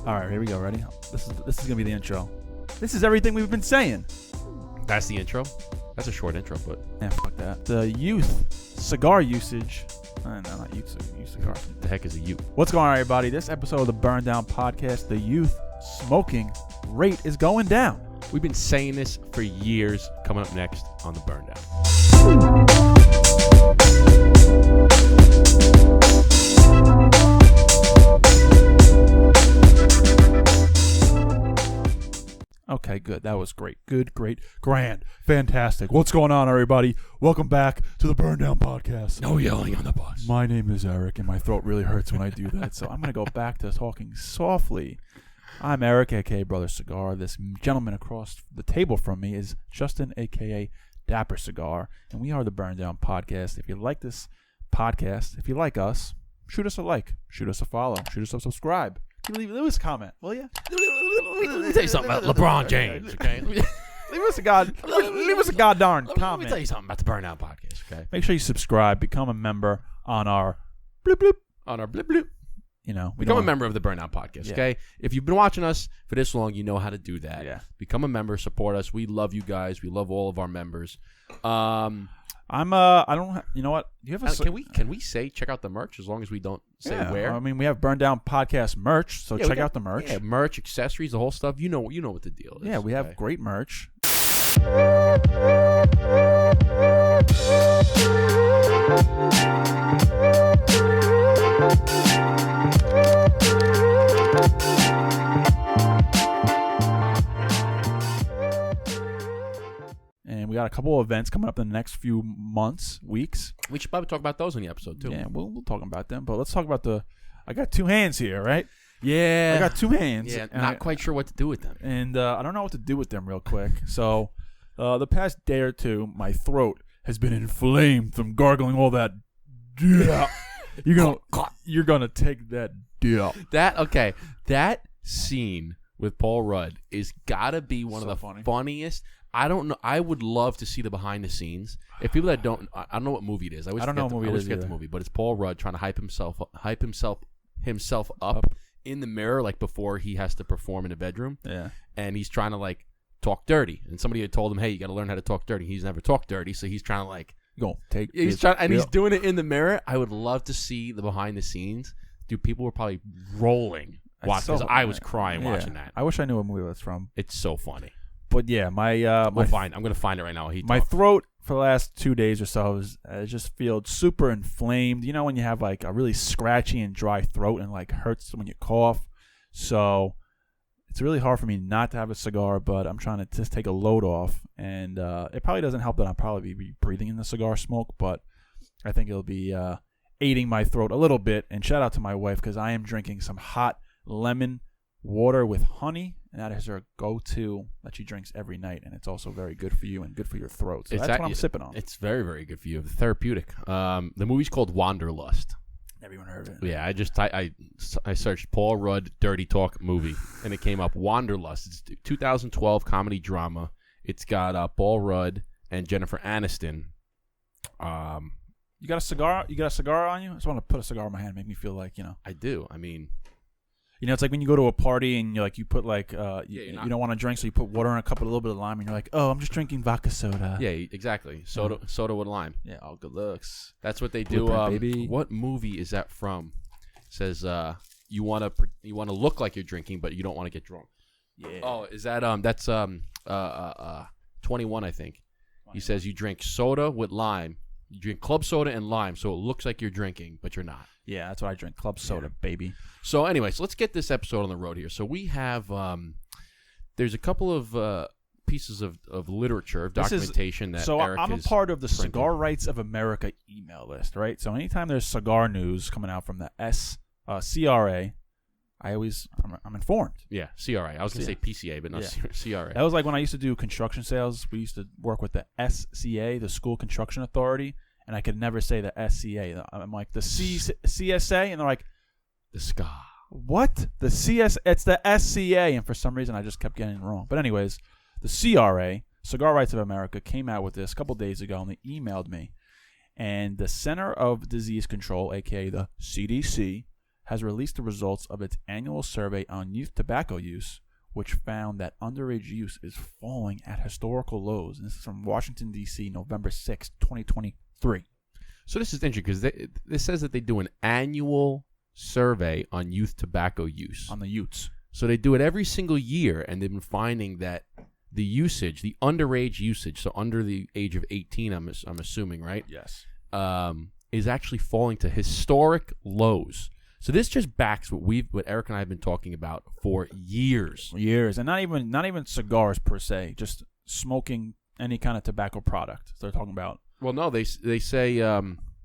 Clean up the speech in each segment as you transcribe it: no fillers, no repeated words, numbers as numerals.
All right, here we go. Ready? This is gonna be the intro. This is everything we've been saying. That's the intro. That's a short intro, but Yeah, fuck that. The youth cigar usage. No, not youth cigar. the heck is a youth? What's going on, everybody? This episode of the Burn Down Podcast, the youth smoking rate is going down. We've been saying this for years. Coming up next on the Burn Down. Okay, good. That was great. Good, great, grand, fantastic. What's going on, everybody? Welcome back to the Burn Down Podcast. No yelling on the bus. My name is Eric, and my throat really hurts when I do that, so I'm going to go back to talking softly. I'm Eric, a.k.a. Brother Cigar. This gentleman across the table from me is Justin, a.k.a. Dapper Cigar, and we are the Burn Down Podcast. If you like this podcast, if you like us, shoot us a like, shoot us a follow, shoot us a subscribe. Leave us a comment, will you? Let me tell you something about LeBron James, okay? Leave us a goddamn comment. Let me tell you something about the Burn Down Podcast, okay? Make sure you subscribe, become a member on our bloop bloop. On our blip blip. You know, Become a member of the Burn Down Podcast, okay? If you've been watching us for this long, you know how to do that. Yeah. Become a member, support us. We love you guys. We love all of our members. You know what? Do you have Can we say check out the merch as long as we don't say where? I mean, we have Burn Down Podcast merch, so check out the merch. Yeah, merch, accessories, the whole stuff. You know what the deal is. Yeah, we have great merch. And we got a couple of events coming up in the next few months, weeks. We should probably talk about those in the episode too. Yeah, we'll talk about them. But let's talk about I got two hands here, right? Yeah. I got two hands. Yeah, not quite sure what to do with them. And I don't know what to do with them real quick. So the past day or two, my throat has been inflamed from gargling all that. You're gonna take that dip. That scene with Paul Rudd is gotta be one of the funniest. I don't know. I would love to see the behind the scenes. If people that don't, I don't know what movie it is. I don't know what movie it is. I always forget the movie, but it's Paul Rudd trying to hype himself up in the mirror, like before he has to perform in the bedroom. Yeah, and he's trying to like talk dirty, and somebody had told him, "Hey, you got to learn how to talk dirty." He's never talked dirty, so he's trying to like he's doing it in the mirror. I would love to see the behind the scenes. Dude, people were probably rolling watching. I was crying watching that. I wish I knew what movie that's from. It's so funny. But yeah, I'm gonna find it right now. My throat for the last 2 days or so just feels super inflamed. You know when you have like a really scratchy and dry throat and like hurts when you cough. So it's really hard for me not to have a cigar, but I'm trying to just take a load off. And it probably doesn't help that I'll probably be breathing in the cigar smoke, but I think it'll be aiding my throat a little bit. And shout out to my wife because I am drinking some hot lemon water with honey, and that is her go-to that she drinks every night, and it's also very good for you and good for your throat. So that's what I'm sipping on. It's very, very good for you. Therapeutic. The movie's called Wanderlust. Never even heard of it. Yeah, I searched Paul Rudd Dirty Talk movie, and it came up. Wanderlust. It's 2012 comedy drama. It's got Paul Rudd and Jennifer Aniston. You got a cigar? You got a cigar on you? I just want to put a cigar in my hand, make me feel like I do. I mean. It's like when you go to a party and you put like you don't want to drink, so you put water in a cup with a little bit of lime, and you're like, oh, I'm just drinking vodka soda. Yeah, exactly. Soda with lime. Yeah, all good looks. That's what they do. Baby. What movie is that from? It says you want to look like you're drinking, but you don't want to get drunk. Yeah. Oh, is that that's 21, I think. He says you drink soda with lime. You drink club soda and lime, so it looks like you're drinking, but you're not. Yeah, that's what I drink. Club soda, baby. So anyways, let's get this episode on the road here. So we have, there's a couple of pieces of literature, of documentation that Eric I'm a part of the Cigar Rights of America email list, right? So anytime there's cigar news coming out from the CRA, I'm informed. Yeah, CRA. I was going to say PCA, but not CRA. That was like when I used to do construction sales. We used to work with the SCA, the School Construction Authority, and I could never say the SCA. I'm like, the CSA, and they're like, the SCA. What? It's the SCA, and for some reason I just kept getting it wrong. But anyways, the CRA, Cigar Rights of America, came out with this a couple days ago, and they emailed me. And the Center of Disease Control, a.k.a. the CDC, has released the results of its annual survey on youth tobacco use, which found that underage use is falling at historical lows. And this is from Washington, D.C., November 6, 2023. So this is interesting because this says that they do an annual survey on youth tobacco use. On the youths. So they do it every single year, and they've been finding that the usage, the underage usage, so under the age of 18, I'm assuming, right? Yes. Is actually falling to historic lows. So this just backs what Eric and I have been talking about for years. And not even cigars per se, just smoking any kind of tobacco product. They're talking about. Well, no, they say.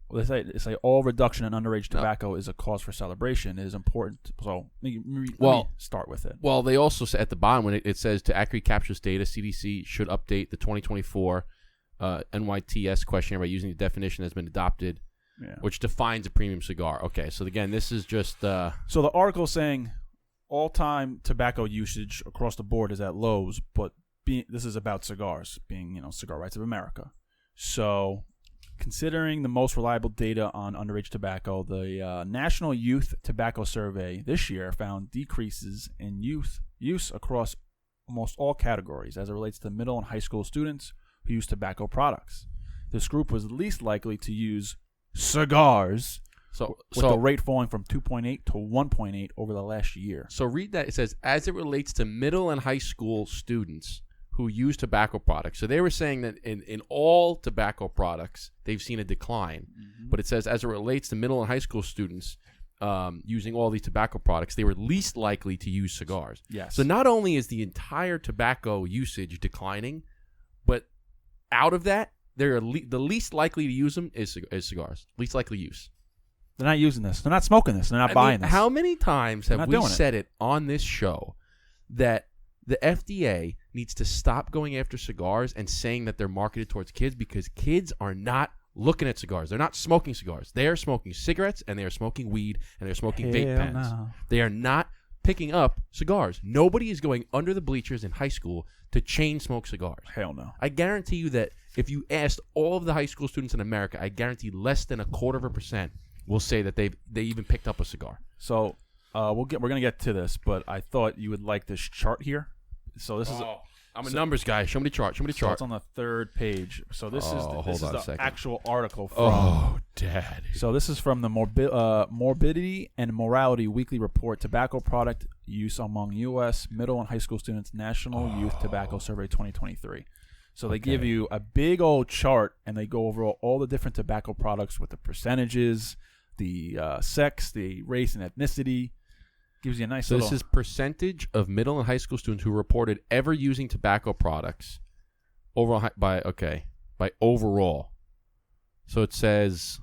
They say all reduction in underage tobacco is a cause for celebration. It is important. So let me start with it. Well, they also say at the bottom when it says to accurately capture this data, CDC should update the 2024 NYTS questionnaire by using the definition that's been adopted, which defines a premium cigar. Okay, so again, this is just. So the article is saying all-time tobacco usage across the board is at lows, but this is about cigars, being Cigar Rights of America. So, considering the most reliable data on underage tobacco, the National Youth Tobacco Survey this year found decreases in youth use across almost all categories as it relates to middle and high school students who use tobacco products. This group was least likely to use cigars, with the rate falling from 2.8 to 1.8 over the last year. So read that. It says, as it relates to middle and high school students who use tobacco products. So they were saying that in all tobacco products, they've seen a decline. Mm-hmm. But it says, as it relates to middle and high school students using all these tobacco products, they were least likely to use cigars. Yes. So not only is the entire tobacco usage declining, but out of that, they're the least likely to use them is cigars. Least likely use. They're not using this. They're not smoking this. They're not buying this. How many times have we said it on this show that the FDA needs to stop going after cigars and saying that they're marketed towards kids, because kids are not looking at cigars. They're not smoking cigars. They are smoking cigarettes, and they are smoking weed, and they're smoking vape pens. No. They are not picking up cigars. Nobody is going under the bleachers in high school to chain smoke cigars. Hell no. I guarantee you that if you asked all of the high school students in America, I guarantee less than 0.25% will say that they even picked up a cigar. So we're gonna get to this, but I thought you would like this chart here. So this is. I'm a numbers guy. Show me the chart. So it's on the third page. So this is the actual article from. Oh, Daddy. So this is from the Morbidity and Morality Weekly Report: Tobacco Product Use Among U.S. Middle and High School Students National Youth Tobacco Survey 2023. So they give you a big old chart, and they go over all the different tobacco products with the percentages, the sex, the race and ethnicity. Gives you a nice. So this is percentage of middle and high school students who reported ever using tobacco products overall by overall. So it says.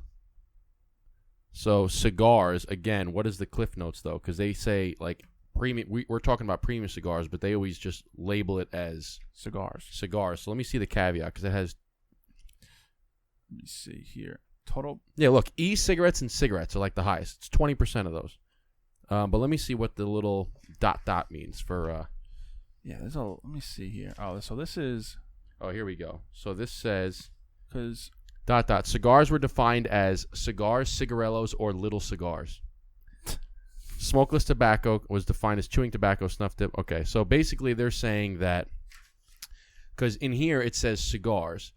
So cigars again. What is the Cliff Notes though? Because they say like premium. We're talking about premium cigars, but they always just label it as cigars. So let me see the caveat because it has. Let me see here. Total. Yeah, look, e-cigarettes and cigarettes are like the highest. It's 20% of those. But let me see what the little ... means for. Yeah, let me see here. Oh, so this is. Oh, here we go. So this says. Because. ... Cigars were defined as cigars, cigarillos, or little cigars. Smokeless tobacco was defined as chewing tobacco, snuff dip. Okay, so basically they're saying that. Because in here it says cigars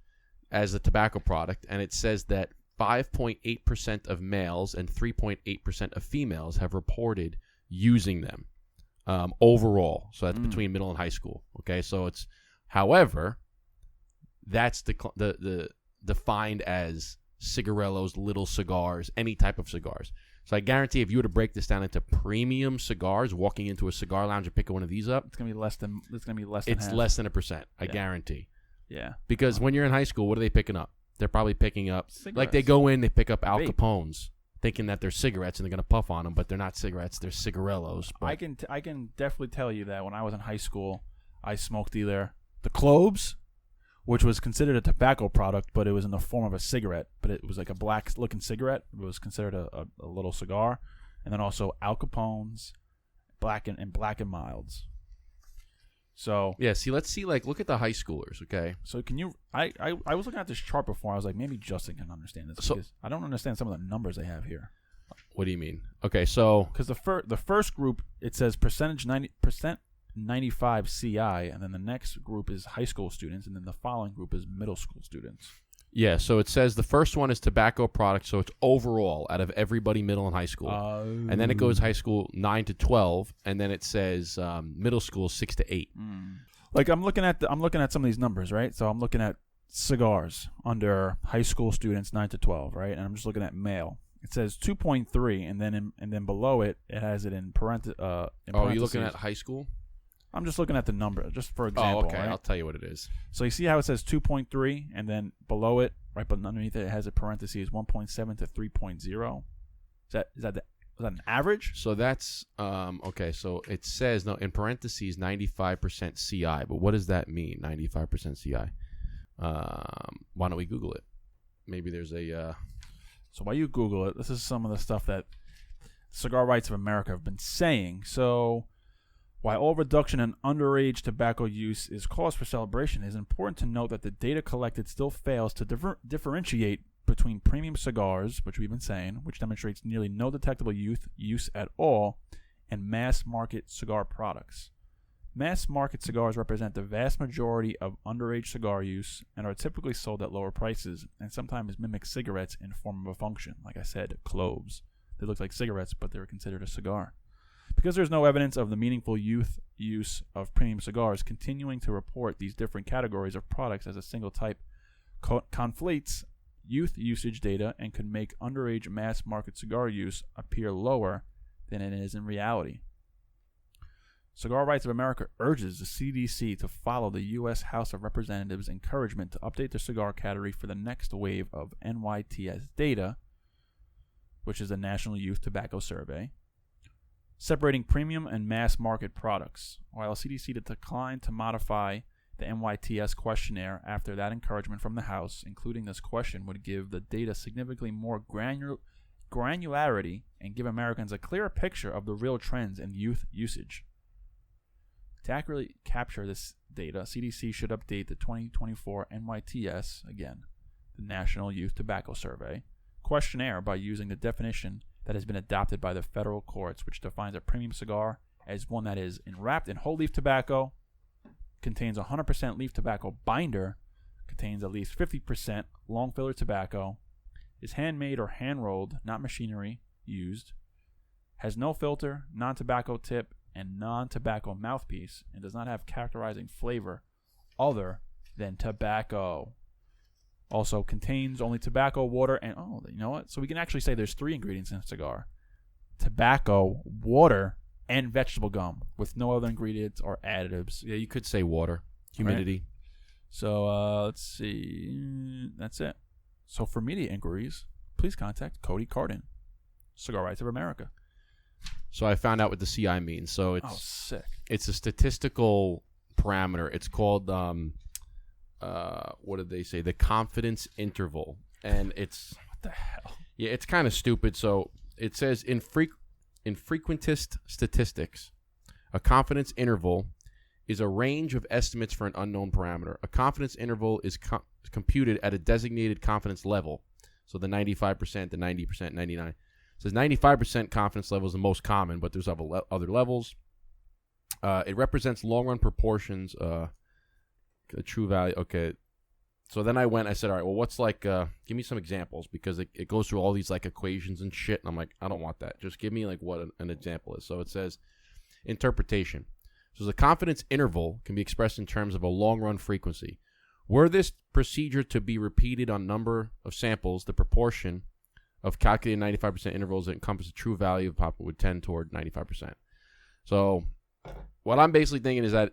as a tobacco product, and it says that 5.8% of males and 3.8% of females have reported using them overall. So that's between middle and high school. Okay, so it's, however, that's the defined as cigarillos, little cigars, any type of cigars. So I guarantee if you were to break this down into premium cigars, walking into a cigar lounge and picking one of these up, it's gonna be less than. It's half. Less than 1%. I guarantee. Yeah. Because when you're in high school, what are they picking up? They're probably picking up, cigarettes. Like they go in, they pick up Al Capones, thinking that they're cigarettes and they're going to puff on them, but they're not cigarettes, they're cigarillos. But I can definitely tell you that when I was in high school, I smoked either the Cloves, which was considered a tobacco product, but it was in the form of a cigarette, but it was like a black-looking cigarette. It was considered a little cigar. And then also Al Capones, Black and Milds. So yeah, see, let's see. Like, look at the high schoolers. Okay. So can you? I was looking at this chart before. I was like, maybe Justin can understand this because I don't understand some of the numbers they have here. What do you mean? Okay, so because the first group, it says percentage 90%, 95 CI, and then the next group is high school students, and then the following group is middle school students. Yeah, so it says the first one is tobacco products, so it's overall out of everybody middle and high school. And then it goes high school 9 to 12, and then it says middle school 6 to 8. Like I'm looking at some of these numbers, right? So I'm looking at cigars under high school students 9 to 12, right? And I'm just looking at male. It says 2.3, and then below it has it in parentheses. Oh, you're looking at high school? I'm just looking at the number, just for example. Oh, okay. Right? I'll tell you what it is. So you see how it says 2.3, and then below it, right, but underneath it has a parentheses 1.7 to 3.0. Is that an average? So that's okay. So it says in parentheses 95% CI, but what does that mean? 95% CI. Why don't we Google it? Maybe there's a. So while you Google it, this is some of the stuff that Cigar Rights of America have been saying. So while all reduction in underage tobacco use is cause for celebration, it is important to note that the data collected still fails to differentiate between premium cigars, which we've been saying, which demonstrates nearly no detectable youth use at all, and mass market cigar products. Mass market cigars represent the vast majority of underage cigar use and are typically sold at lower prices and sometimes mimic cigarettes in form of a function. Like I said, cloves. They look like cigarettes, but they're considered a cigar. Because there's no evidence of the meaningful youth use of premium cigars, continuing to report these different categories of products as a single type conflates youth usage data and could make underage mass market cigar use appear lower than it is in reality. Cigar Rights of America urges the CDC to follow the U.S. House of Representatives' encouragement to update the cigar category for the next wave of NYTS data, which is the National Youth Tobacco Survey, separating premium and mass market products. While CDC declined to modify the NYTS questionnaire after that encouragement from the House, including this question would give the data significantly more granularity and give Americans a clearer picture of the real trends in youth usage. To accurately capture this data, CDC should update the 2024 NYTS, again, the National Youth Tobacco Survey, questionnaire by using the definition that has been adopted by the federal courts, which defines a premium cigar as one that is enwrapped in whole leaf tobacco, contains 100% leaf tobacco binder, contains at least 50% long filler tobacco, is handmade or hand rolled, not machinery used, has no filter, non-tobacco tip, and non-tobacco mouthpiece, and does not have characterizing flavor other than tobacco. Also contains only tobacco, water, and you know what? So we can actually say there's 3 ingredients in a cigar: tobacco, water, and vegetable gum, with no other ingredients or additives. Yeah, you could say water, humidity. Right. So let's see. That's it. So for media inquiries, please contact Cody Cardin, Cigar Rights of America. So I found out what the CI means. So it's sick. It's a statistical parameter. It's called what did they say? The confidence interval, and it's what the hell? Yeah, it's kind of stupid. So it says in frequentist statistics, a confidence interval is a range of estimates for an unknown parameter. A confidence interval is computed at a designated confidence level. So the 95%, the 90%, 99%. It says 95% confidence level is the most common, but there's other levels. It represents long-run proportions, a true value. Okay. So then I said, all right, well, what's like, give me some examples, because it goes through all these like equations and shit. And I'm like, I don't want that. Just give me like what an example is. So it says interpretation. So the confidence interval can be expressed in terms of a long-run frequency. Were this procedure to be repeated on number of samples, the proportion of calculated 95% intervals that encompass a true value of pop would tend toward 95%. So what I'm basically thinking is that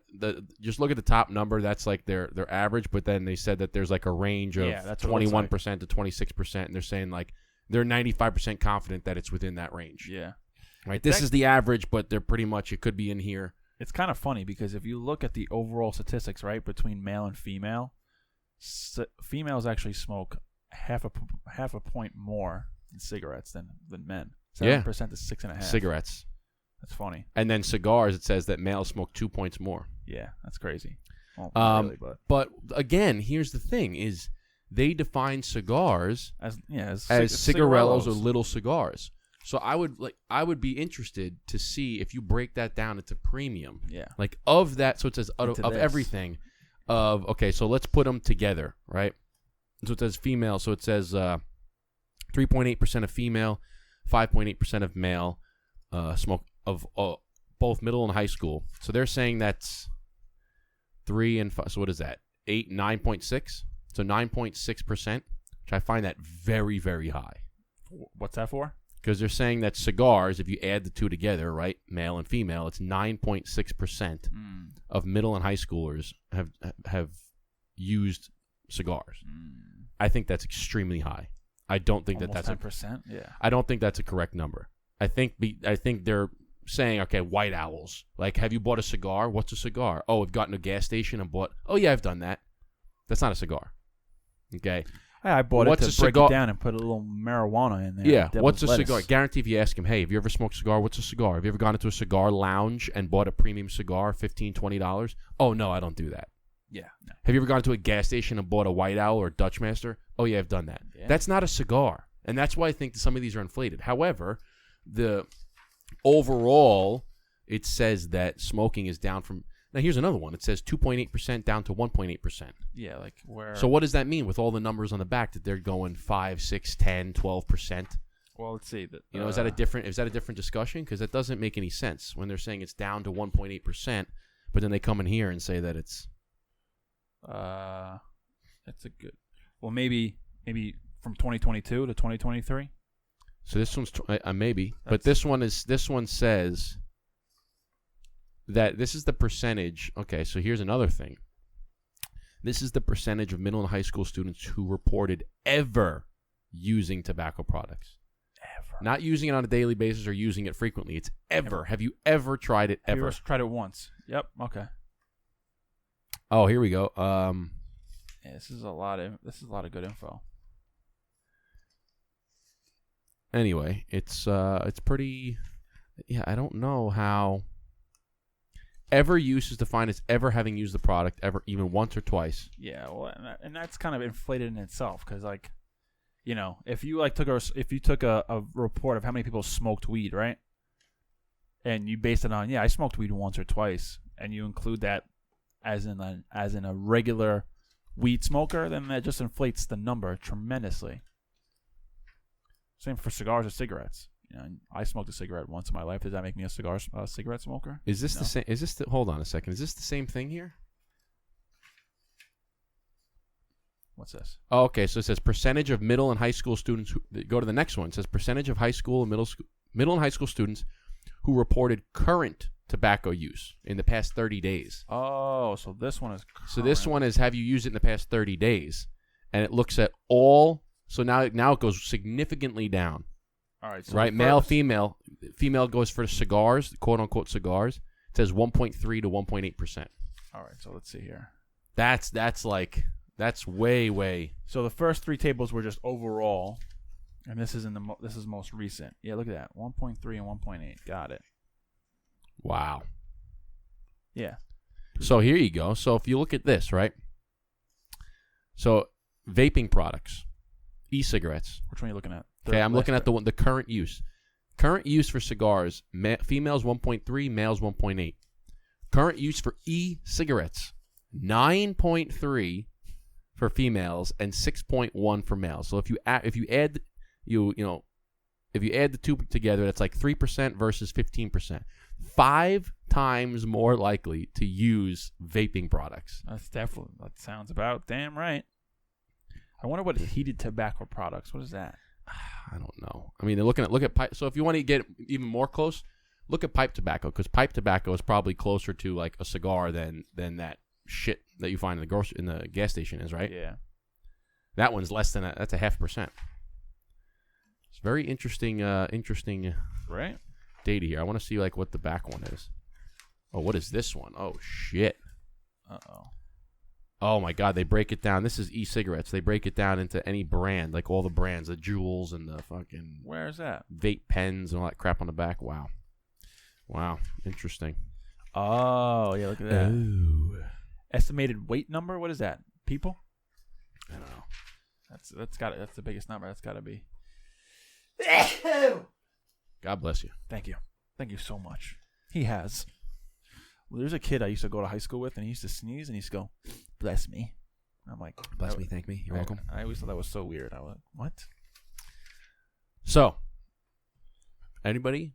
just look at the top number. That's like their average, but then they said that there's like a range of 21% to 26%, and they're saying like they're 95% confident that it's within that range. Yeah. Right. This is the average, but they're pretty much, it could be in here. It's kind of funny because if you look at the overall statistics, right, between male and female, females actually smoke half a point more in cigarettes than men. 7% to 6.5%. Cigarettes. That's funny. And then cigars, it says that males smoke 2 points more. Yeah, that's crazy. Well, not really, but again, here's the thing: is they define cigars as cigarellos or little cigars. So I would be interested to see if you break that down into premium. Yeah. Like of that, so it says of everything. Okay, so let's put them together, right? So it says female. So it says 3.8% of female, 5.8% of male smoke of both middle and high school. So they're saying that's 3 and 5. So what is that? 9.6. So 9.6%, which I find that very, very high. What's that for? Because they're saying that cigars, if you add the two together, right, male and female, it's 9.6% of middle and high schoolers have used cigars. I think that's extremely high. I don't think Almost that's 10%. Yeah. I don't think that's a correct number. I think they're saying, okay, white owls. Like, have you bought a cigar? What's a cigar? Oh, I've gotten a gas station and bought. Oh yeah, I've done that. That's not a cigar. Okay. I bought it to break it down and put a little marijuana in there. Yeah, what's a cigar? Guarantee if you ask him, hey, have you ever smoked a cigar? What's a cigar? Have you ever gone into a cigar lounge and bought a premium cigar, $15, $20? Oh, no, I don't do that. Yeah. No. Have you ever gone to a gas station and bought a White Owl or Dutch Master? Oh, yeah, I've done that. Yeah. That's not a cigar. And that's why I think that some of these are inflated. However, the overall, it says that smoking is down from... Now, here's another one. It says 2.8% down to 1.8%. Yeah, like where... So what does that mean with all the numbers on the back that they're going 5, 6, 10, 12%? Well, let's see. Is that a different discussion? Because that doesn't make any sense when they're saying it's down to 1.8%, but then they come in here and say that it's... That's a good... Well, maybe from 2022 to 2023? So this one's... maybe. But this one says... that this is the percentage. Okay, so here's another thing. This is the percentage of middle and high school students who reported ever using tobacco products. Ever. Not using it on a daily basis or using it frequently. It's ever. Have you ever tried it ever? Have you ever tried it once? Yep. Okay. Oh, here we go. Yeah, this is a lot of good info. Anyway, it's pretty... Yeah, I don't know how... Ever use is defined as ever having used the product ever, even once or twice. Yeah, well, and that's kind of inflated in itself because, like, you know, if you took a report of how many people smoked weed, right, and you base it on, I smoked weed once or twice, and you include that as in a regular weed smoker, then that just inflates the number tremendously. Same for cigars or cigarettes. You know, I smoked a cigarette once in my life. Does that make me a cigarette smoker? Is this the same? Hold on a second. Is this the same thing here? What's this? Oh, okay. So it says percentage of middle and high school students who go to the next one. It says percentage of high school and middle and high school students who reported current tobacco use in the past 30 days. Oh, so this one is current. So this one is have you used it in the past 30 days, and it looks at all. So now it goes significantly down. All right, so right, male, female. Female goes for cigars, quote unquote cigars. It says 1.3 to 1.8%. All right, so let's see here. That's way. So the first three tables were just overall, and this is this is most recent. Yeah, look at that, 1.3 and 1.8. Got it. Wow. Yeah. So here you go. So if you look at this, right? So vaping products, e-cigarettes. Which one are you looking at? Okay, I'm looking at the current use. Current use for cigars, females 1.3, males 1.8. Current use for e-cigarettes, 9.3 for females and 6.1 for males. So if you add the two together, that's like 3% versus 15%. 5 times more likely to use vaping products. That sounds about damn right. I wonder what heated tobacco products. What is that? I don't know. I mean, look at pipe. So if you want to get even more close, look at pipe tobacco, because pipe tobacco is probably closer to like a cigar than that shit that you find in the gas station is, right? Yeah. That one's less than that's 0.5%. It's very interesting. Right. Data here. I want to see like what the back one is. Oh, what is this one? Oh shit. Uh-oh. Oh my God, they break it down. This is e-cigarettes. They break it down into any brand, like all the brands, the Juuls and the fucking... Where is that? Vape pens and all that crap on the back. Wow. Interesting. Oh, yeah, look at that. Ooh. Estimated weight number? What is that? People? I don't know. That's the biggest number. That's got to be... God bless you. Thank you. Thank you so much. He has. Well, there's a kid I used to go to high school with, and he used to sneeze, and he used to go, bless me. I'm like, Bless me, thank me. You're welcome. I always thought that was so weird. I was like, what? So, anybody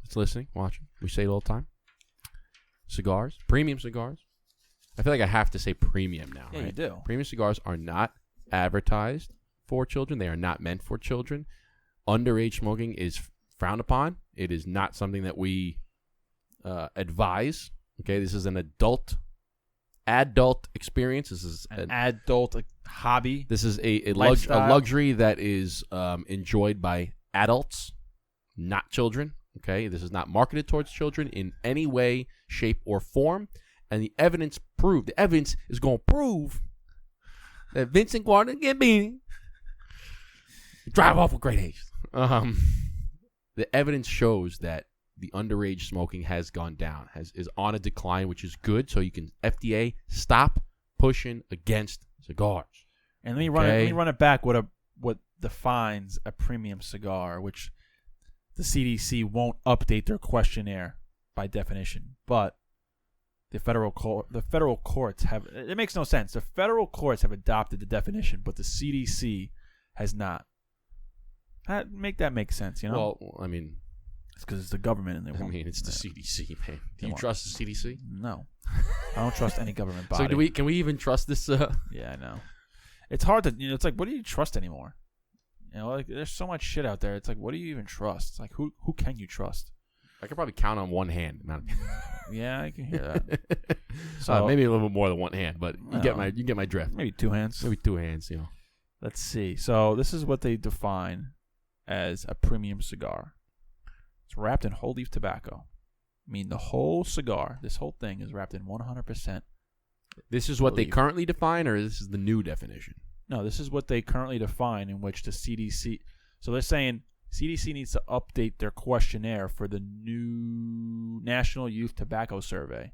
that's listening, watching, we say it all the time. Cigars, premium cigars. I feel like I have to say premium now. Yeah, right? you do. Premium cigars are not advertised for children. They are not meant for children. Underage smoking is frowned upon. It is not something that we advise. Okay, this is an adult experience. This is an adult hobby. This is a luxury that is enjoyed by adults, not children. Okay, this is not marketed towards children in any way, shape, or form. And the evidence is going to prove that Vincent Guadagnini drive off with great haste. The evidence shows that the underage smoking has gone down, is on a decline, which is good. So you can FDA stop pushing against cigars. And let me run it back. What defines a premium cigar, which the CDC won't update their questionnaire by definition, but the federal courts have. It makes no sense. The federal courts have adopted the definition, but the CDC has not. Make that make sense, you know? Well, I mean, it's because it's the government, and it's the CDC, man. Do you trust the CDC? No, I don't trust any government body. So can we even trust this? Yeah, I know. It's hard to, it's like, what do you trust anymore? Like there's so much shit out there. It's like, what do you even trust? It's like, who can you trust? I could probably count on one hand. Yeah, I can hear that. So maybe a little bit more than one hand, but you get my drift. Maybe two hands. Maybe two hands. Let's see. So this is what they define as a premium cigar. It's wrapped in whole leaf tobacco. I mean, the whole cigar, this whole thing is wrapped in 100%. This is what they currently define, or this is the new definition? No, this is what they currently define, in which the CDC. So they're saying CDC needs to update their questionnaire for the new National Youth Tobacco Survey.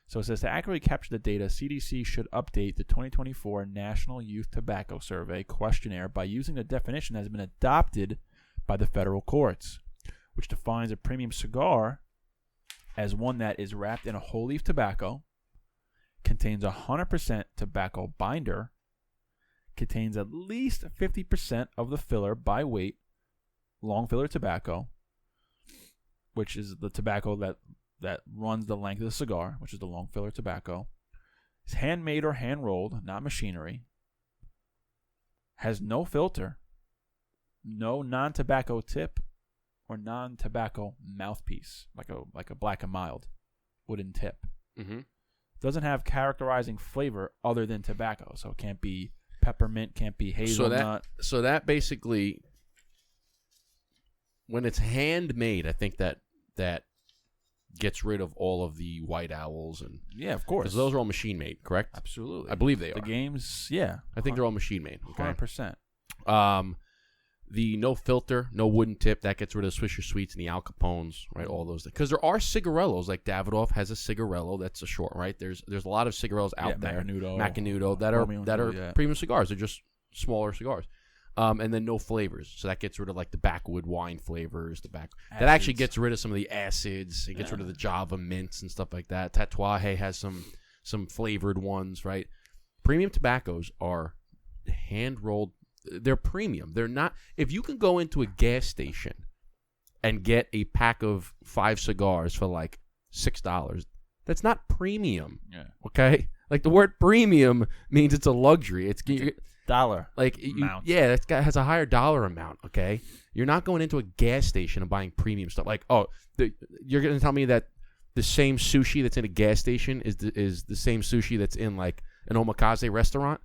So it says to accurately capture the data, CDC should update the 2024 National Youth Tobacco Survey questionnaire by using the definition that has been adopted by the federal courts, which defines a premium cigar as one that is wrapped in a whole leaf tobacco, contains 100% tobacco binder, contains at least 50% of the filler by weight, long filler tobacco, which is the tobacco that runs the length of the cigar, which is the long filler tobacco. It's handmade or hand rolled, not machinery. Has no filter, no non-tobacco tip, or non-tobacco mouthpiece, like a Black and Mild wooden tip. Mm-hmm. Doesn't have characterizing flavor other than tobacco, so it can't be peppermint, can't be hazelnut. So that basically, when it's handmade, I think that gets rid of all of the white owls and yeah, of course, because those are all machine made, correct? Absolutely, I believe they are. The games, yeah, I think they're all machine made. 100%. The no filter, no wooden tip, that gets rid of the Swisher Sweets and the Al Capones, right? All those things. Because there are cigarellos, like Davidoff has a cigarello that's a short, right? There's a lot of cigarellos out there, Macanudo, that are premium cigars. They're just smaller cigars. And then no flavors, so that gets rid of like the backwood wine flavors, that actually gets rid of some of the acids. It gets rid of the Java mints and stuff like that. Tatuaje has some flavored ones, right? Premium tobaccos are hand rolled. They're premium. They're not. If you can go into a gas station and get a pack of 5 cigars for like $6, that's not premium. Yeah. Okay. Like the word premium means it's a luxury. It's dollar. Like that guy has a higher dollar amount. Okay. You're not going into a gas station and buying premium stuff. Like you're going to tell me that the same sushi that's in a gas station is the same sushi that's in like an omakase restaurant?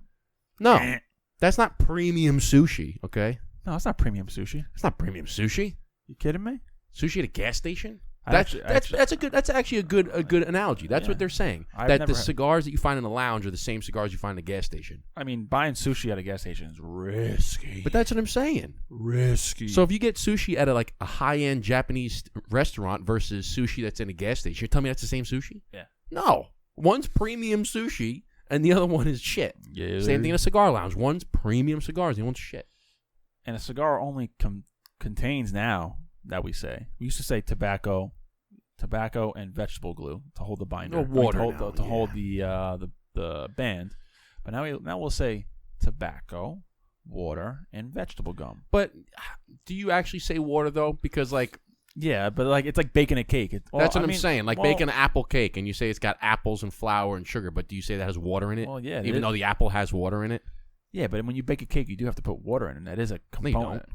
No. That's not premium sushi, okay? No, it's not premium sushi. It's not premium sushi. You kidding me? Sushi at a gas station? That's actually a good analogy. That's what they're saying. The cigars that you find in the lounge are the same cigars you find in a gas station. I mean, buying sushi at a gas station is risky. But that's what I'm saying. Risky. So if you get sushi at a high-end Japanese restaurant versus sushi that's in a gas station, you're telling me that's the same sushi? Yeah. No. One's premium sushi and the other one is shit. Yeah. Same thing in a cigar lounge. One's premium cigars, the other one's shit. And a cigar only contains now that we say. We used to say tobacco and vegetable glue to hold the binder. Or water to hold the band. But now we'll say tobacco, water, and vegetable gum. But do you actually say water though? Because yeah, but it's like baking a cake. That's what I'm saying. Baking an apple cake, and you say it's got apples and flour and sugar, but do you say that has water in it? Well, yeah. Even though the apple has water in it? Yeah, but when you bake a cake, you do have to put water in it. That is a component. No, you don't.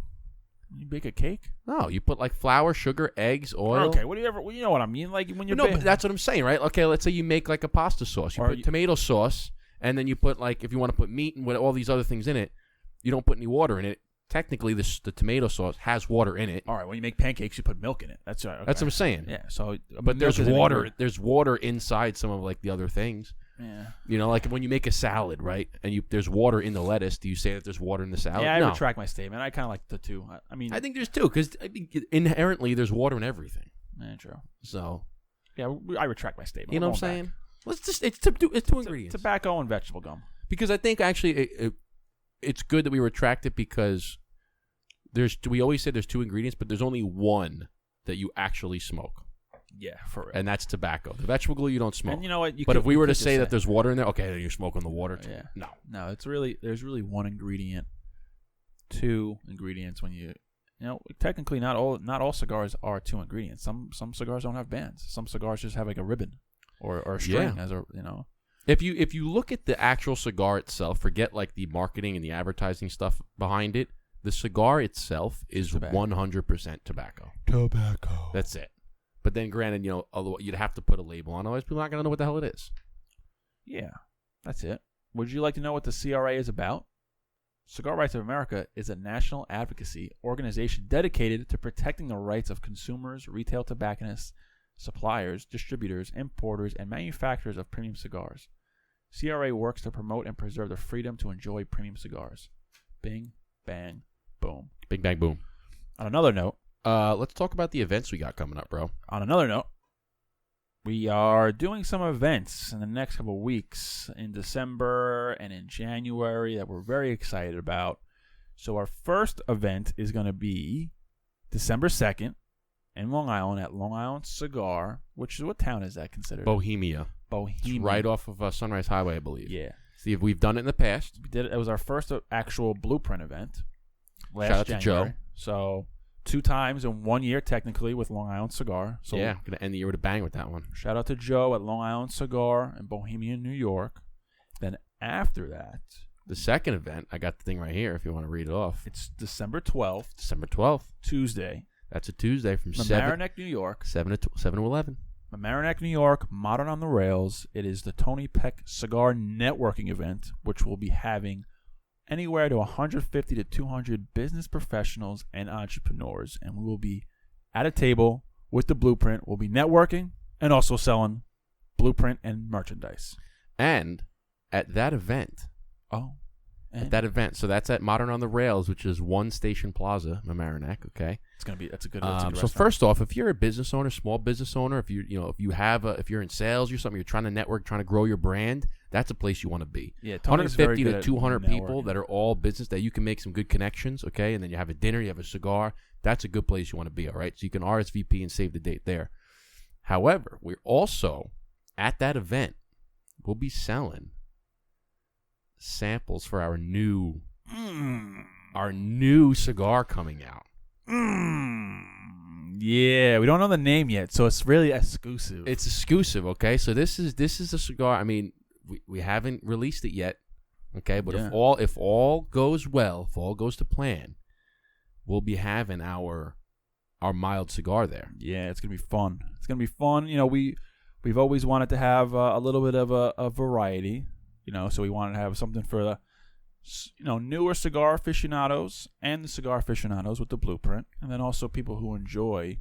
You bake a cake? No, you put flour, sugar, eggs, oil. Okay, you know what I mean? When you're but that's what I'm saying, right? Okay, let's say you make a pasta sauce. You put tomato sauce, and then you put if you want to put meat and all these other things in it, you don't put any water in it. Technically, the tomato sauce has water in it. All right, when you make pancakes, you put milk in it. That's right. Okay. That's what I'm saying. Yeah. So, but there's water. There's water inside some of the other things. Yeah. When you make a salad, right? And there's water in the lettuce. Do you say that there's water in the salad? Yeah, I No. retract my statement. I kind of like the two. I think there's two because inherently there's water in everything. Yeah, true. So. Yeah, I retract my statement. You know what I'm saying? Well, it's two ingredients. Tobacco and vegetable gum. Because I think actually it's good that we retract it because we always say there's two ingredients, but there's only one that you actually smoke. Yeah, for real. And that's tobacco. The vegetable glue you don't smoke. And you know what? But if we were to say that there's water in there, okay, then you're smoking the water too. Yeah. No, there's really one ingredient, two ingredients when technically not all cigars are two ingredients. Some cigars don't have bands. Some cigars just have a ribbon or a string as a. If you look at the actual cigar itself, forget the marketing and the advertising stuff behind it. The cigar itself is 100% tobacco. Tobacco. That's it. But then, granted, you'd have to put a label on. Otherwise, people are not going to know what the hell it is. Yeah, that's it. Would you like to know what the CRA is about? Cigar Rights of America is a national advocacy organization dedicated to protecting the rights of consumers, retail tobacconists, suppliers, distributors, importers, and manufacturers of premium cigars. CRA works to promote and preserve the freedom to enjoy premium cigars. Bing, bang, boom. Bing, bang, boom. On another note, let's talk about the events we got coming up, bro. On another note, we are doing some events in the next couple of weeks in December and in January that we're very excited about. So our first event is going to be December 2nd in Long Island at Long Island Cigar, which is, what town is that considered? Bohemia. It's right off of Sunrise Highway, I believe. Yeah. See, if we've done it in the past. We did it. It was our first actual Blueprint event last Shout out January. to Joe. So 2 times in 1 year, technically, with Long Island Cigar. So yeah, going to end the year with a bang with that one. Shout out to Joe at Long Island Cigar in Bohemia, New York. Then after that, the second event, I got the thing right here if you want to read it off. It's December 12th. December 12th. Tuesday. That's a Tuesday from Mamaroneck, New York. 7 to 11. Mamaroneck, New York, Modern on the Rails. It is the Tony Peck Cigar Networking event, which will be having anywhere to 150 to 200 business professionals and entrepreneurs. And we will be at a table with the Blueprint. We'll be networking and also selling Blueprint and merchandise. And at that event. At that event. So that's at Modern on the Rails, which is One Station Plaza, Mamaroneck, okay? That's a good So restaurant. first off, if you're a business owner, small business owner, if you're in sales or something, you're trying to network, trying to grow your brand, that's a place you want to be. Yeah, 150 to 200 people that are all business that you can make some good connections, okay? And then you have a dinner, you have a cigar. That's a good place you want to be, all right? So you can RSVP and save the date there. However, we're also at that event, we'll be selling samples for our new cigar coming out. Yeah, we don't know the name yet, so it's really exclusive. It's exclusive, okay? So this is a cigar. I mean, we haven't released it yet, okay? But if all goes well, if all goes to plan, we'll be having our mild cigar there. Yeah, it's gonna be fun. It's gonna be fun. We've always wanted to have a little bit of a variety. So we wanted to have something for the newer cigar aficionados and the cigar aficionados with the Blueprint, and then also people who enjoy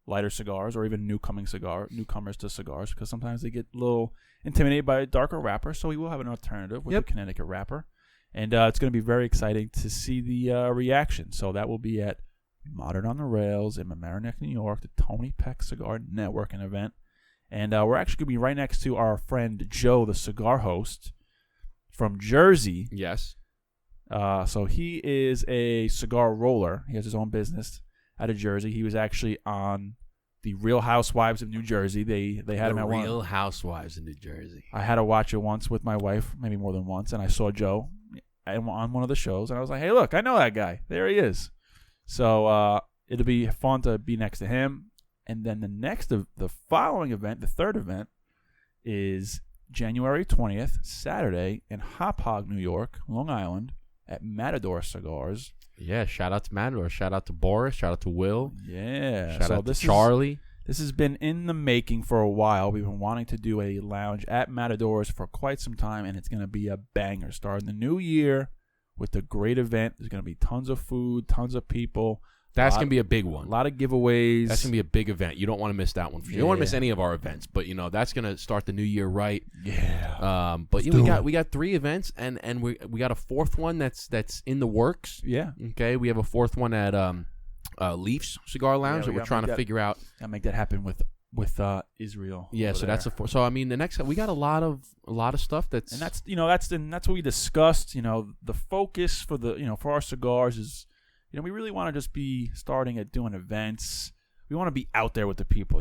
lighter cigars or even newcomers to cigars, because sometimes they get a little intimidated by a darker wrapper. So we will have an alternative with the Connecticut wrapper, and it's going to be very exciting to see the reaction. So that will be at Modern on the Rails in Mamaroneck, New York, the Tony Peck Cigar Networking event. And we're actually going to be right next to our friend Joe, the cigar host from Jersey. Yes. So he is a cigar roller. He has his own business out of Jersey. He was actually on the Real Housewives of New Jersey. They had him at one. Real Housewives of New Jersey. I had to watch it once with my wife, maybe more than once, and I saw Joe on one of the shows, and I was like, hey, look, I know that guy. There he is. So it'll be fun to be next to him. And then the following event, the third event, is January 20th, Saturday, in Hop Hog, New York, Long Island, at Matador Cigars. Yeah, shout out to Matador. Shout out to Boris. Shout out to Will. Yeah. Shout out to Charlie. This has been in the making for a while. We've been wanting to do a lounge at Matador's for quite some time, and it's going to be a banger. Starting the new year with a great event. There's going to be tons of food, tons of people. That's going to be a big one. A lot of giveaways. That's going to be a big event. You don't want to miss that one. You don't want to miss any of our events, but that's going to start the new year right. Yeah. But we got 3 events, and we got a 4th one that's in the works. Yeah. Okay. We have a 4th one at Leafs Cigar Lounge that we're trying to figure out. Gotta make that happen with Israel. Yeah. So that's so I mean, the next we got a lot of stuff that's, and that's what we discussed. The focus for for our cigars is. We really want to just be starting at doing events. We want to be out there with the people,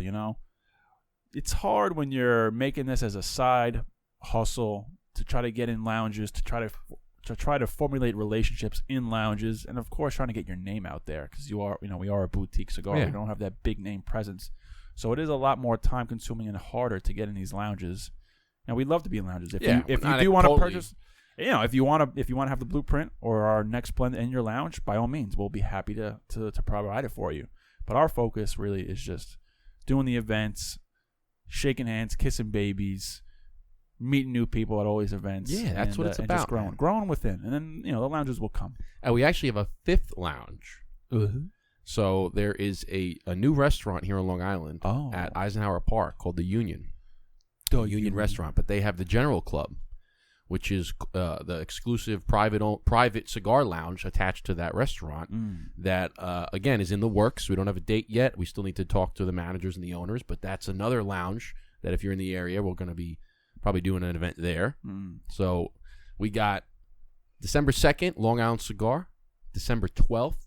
It's hard when you're making this as a side hustle to try to get in lounges, to try to formulate relationships in lounges, and of course trying to get your name out there because we are a boutique cigar. Yeah. We don't have that big name presence. So it is a lot more time consuming and harder to get in these lounges. Now we'd love to be in lounges. If you do want to purchase, if you want to have the blueprint or our next blend in your lounge, by all means, we'll be happy to provide it for you. But our focus really is just doing the events, shaking hands, kissing babies, meeting new people at all these events. Yeah, that's what it's about. Just growing within, and then the lounges will come. And we actually have a 5th lounge. Uh-huh. So there is a new restaurant here on Long Island at Eisenhower Park called the Union. The Union Restaurant, but they have the General Club, which is the exclusive private cigar lounge attached to that restaurant that, again, is in the works. We don't have a date yet. We still need to talk to the managers and the owners, but that's another lounge that if you're in the area, we're going to be probably doing an event there. So we got December 2nd, Long Island Cigar, December 12th,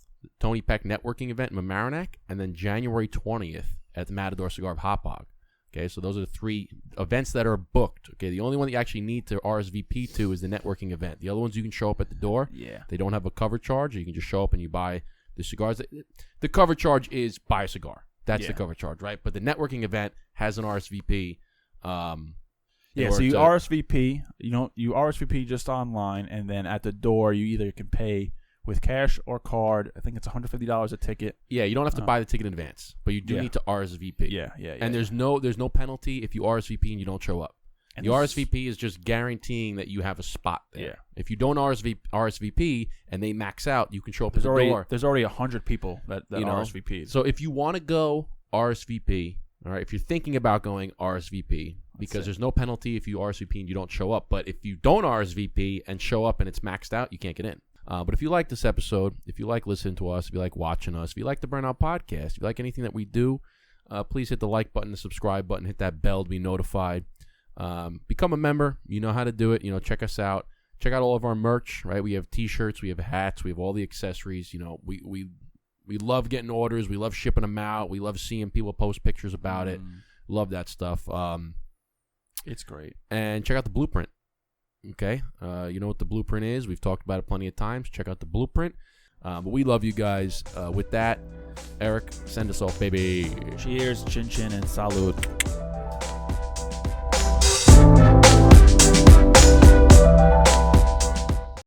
Tony Peck Networking event in Mamaroneck, and then January 20th at the Matador Cigar of Hop Hog. Okay, so those are the 3 events that are booked. Okay, the only one that you actually need to RSVP to is the networking event. The other ones you can show up at the door. Yeah. They don't have a cover charge. You can just show up and you buy the cigars. The cover charge is buy a cigar. That's the cover charge, right? But the networking event has an RSVP. So you RSVP. You RSVP just online, and then at the door you either can pay with cash or card. I think it's $150 a ticket. Yeah, you don't have to buy the ticket in advance, but you do need to RSVP. Yeah. And there's no penalty if you RSVP and you don't show up. And the RSVP is just guaranteeing that you have a spot there. Yeah. If you don't RSVP and they max out, you can show up at the door. There's already 100 people that RSVP'd. So if you want to go RSVP, all right, if you're thinking about going RSVP, because there's no penalty if you RSVP and you don't show up. But if you don't RSVP and show up and it's maxed out, you can't get in. But if you like this episode, if you like listening to us, if you like watching us, if you like the Burnout Podcast, if you like anything that we do, please hit the like button, the subscribe button, hit that bell to be notified. Become a member. You know how to do it. Check us out. Check out all of our merch, right? We have T-shirts, we have hats, we have all the accessories. We love getting orders. We love shipping them out. We love seeing people post pictures about it. Love that stuff. It's great. And check out the blueprint. Okay, you know what the blueprint is. We've talked about it plenty of times. Check out the blueprint. But we love you guys. With that, Eric, send us off, baby. Cheers, chin chin, and salud.